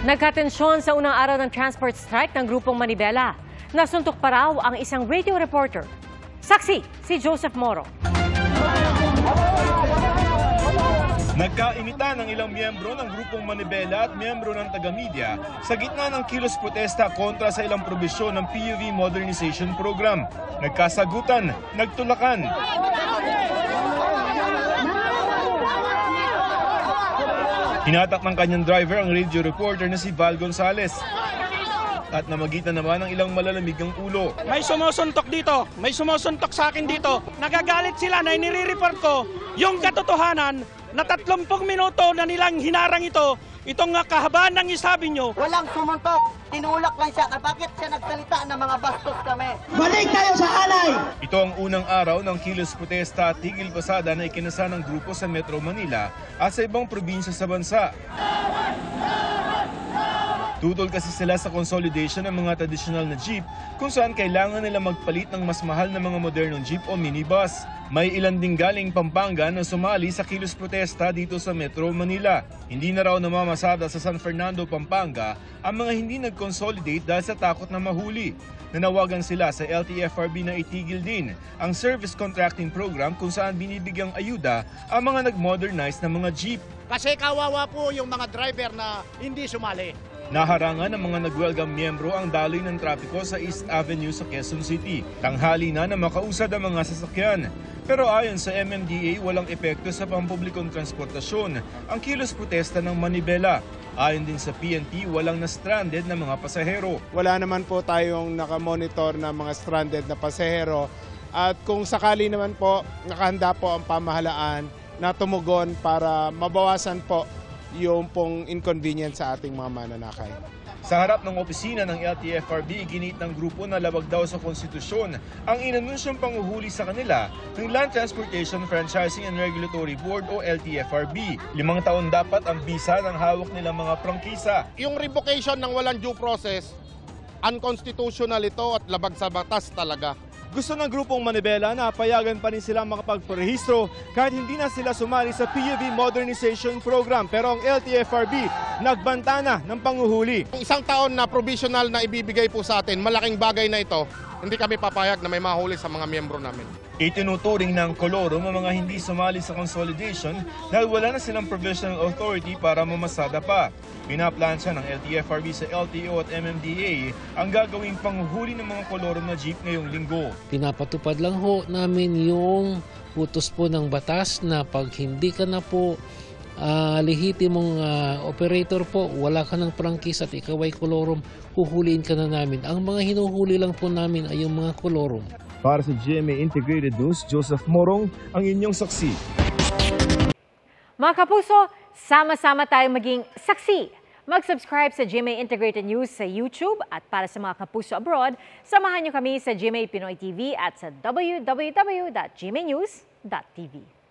Nagkatensyon sa unang araw ng transport strike ng grupong Manibela. Nasuntok pa raw ang isang radio reporter. Saksi, si Joseph Moro. Nagkainitan ng ilang miyembro ng grupong Manibela at miyembro ng taga-media sa gitna ng kilos protesta kontra sa ilang probisyon ng PUV Modernization Program. Nagkasagutan, nagtulakan. Hinatak ng kanyang driver ang radio reporter na si Val Gonzales. At namagitan naman ng ilang malalamig ang ulo. May sumusuntok dito, may sumusuntok sa akin dito. Nagagalit sila na inire-report ko yung katotohanan na 30 minuto na nilang hinarang ito. Itong kahabaan ng isabi nyo. Walang sumuntok. Tinulak lang siya. Bakit siya nagsalita ng mga bastos kami? Balik tayo sa alay! Ito ang unang araw ng kilos protesta at tigil pasada na ikinasa ng grupo sa Metro Manila at sa ibang probinsya sa bansa. Tutol kasi sila sa consolidation ng mga tradisyonal na jeep kung saan kailangan nila magpalit ng mas mahal na mga modernong jeep o minibus. May ilan ding galing Pampanga na sumali sa kilos protesta dito sa Metro Manila. Hindi na raw namamasada sa San Fernando, Pampanga ang mga hindi nag-consolidate dahil sa takot na mahuli. Nanawagan sila sa LTFRB na itigil din ang service contracting program kung saan binibigyang ayuda ang mga nag-modernize na mga jeep. Kasi kawawa po yung mga driver na hindi sumali. Naharangan ng mga nagwelgang miyembro ang daloy ng trapiko sa East Avenue sa Quezon City. Tanghali na makausad ang mga sasakyan. Pero ayon sa MMDA, walang epekto sa pampublikong transportasyon ang kilos protesta ng Manibela. Ayon din sa PNP, walang na-stranded na mga pasahero. Wala naman po tayong nakamonitor na mga stranded na pasahero. At kung sakali naman po, nakahanda po ang pamahalaan na tumugon para mabawasan po yung pong inconvenience sa ating mga mananakay. Sa harap ng opisina ng LTFRB, iginit ng grupo na labag daw sa konstitusyon ang inanunsyong panguhuli sa kanila ng Land Transportation Franchising and Regulatory Board o LTFRB. 5 taon dapat ang bisa ng hawak nilang mga prangkisa. Yung revocation ng walang due process, unconstitutional ito at labag sa batas talaga. Gusto ng grupong Manibela na payagan pa rin silang makapagparehistro kahit hindi na sila sumali sa PUV Modernization Program. Pero ang LTFRB nagbanta na ng panguhuli. Isang taon na provisional na ibibigay po sa atin, malaking bagay na ito, hindi kami papayag na may mahuli sa mga miyembro namin. Itinuturing ng Colorum ang mga hindi sumali sa consolidation dahil wala na silang provisional authority para mamasada pa. Pinaplansya ng LTFRB sa LTO at MMDA ang gagawing panguhuli ng mga Colorum na jeep ngayong linggo. Pinapatupad lang ho namin yung utos po ng batas na pag hindi ka na po lehitimong operator po, wala ka ng prangkisa at ikaw ay Colorum, huhuliin ka na namin. Ang mga hinuhuli lang po namin ay yung mga Colorum. Para sa GMA Integrated News, Joseph Morong, ang inyong saksi. Mga kapuso, sama-sama tayong maging saksi. Mag-subscribe sa GMA Integrated News sa YouTube at para sa mga kapuso abroad, samahan niyo kami sa GMA Pinoy TV at sa www.gmanews.tv.